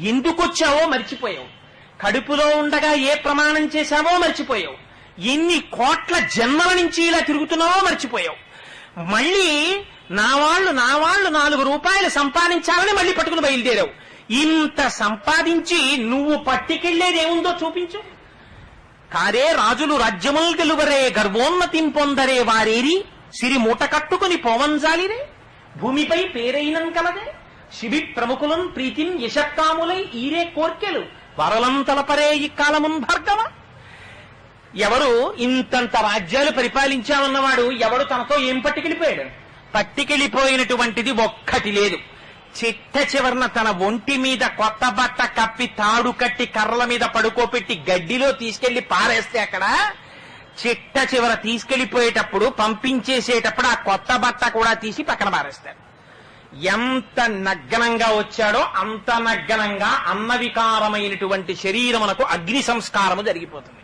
ఎందుకొచ్చావో మర్చిపోయావు, కడుపులో ఉండగా ఏ ప్రమాణం చేశావో మర్చిపోయావు, ఎన్ని కోట్ల జన్మల నుంచి ఇలా తిరుగుతున్నావో మర్చిపోయావు. మళ్ళీ నా వాళ్ళు 4 రూపాయలు సంపాదించాలని మళ్ళీ పట్టుకుని బయలుదేరావు. ఇంత సంపాదించి నువ్వు పట్టుకెళ్లేదేముందో చూపించు. కారే రాజులు రాజ్యముల్ గెలువరే గర్వోన్నతిం పొందరే వారేరి సిరి మూట కట్టుకుని పోవంజాలిరే భూమిపై పేరైనం కలదే శిబి ప్రముఖులం ప్రీతిం యశక్కాములై ఈరే కోర్కెలు వరలం తలపరే ఇక్కాలమున్ భార్గవ. ఎవరు ఇంతంత రాజ్యాలు పరిపాలించామన్నవాడు ఎవడు తనతో ఏం పట్టుకెళ్ళిపోయాడు? పట్టుకెళ్ళిపోయినటువంటిది ఒక్కటి లేదు. చిట్ట చివరన తన ఒంటి మీద కొత్త బట్ట కప్పి తాడు కట్టి కర్రల మీద పడుకోపెట్టి గడ్డిలో తీసుకెళ్లి పారేస్తే అక్కడ చిట్ట చివర తీసుకెళ్లిపోయేటప్పుడు పంపించేసేటప్పుడు ఆ కొత్త బట్ట కూడా తీసి పక్కన పారేస్తాడు. ఎంత నగ్నంగా వచ్చాడో అంత నగ్నంగా అన్నవికారమైనటువంటి శరీరమునకు అగ్ని సంస్కారము జరిగిపోతుంది.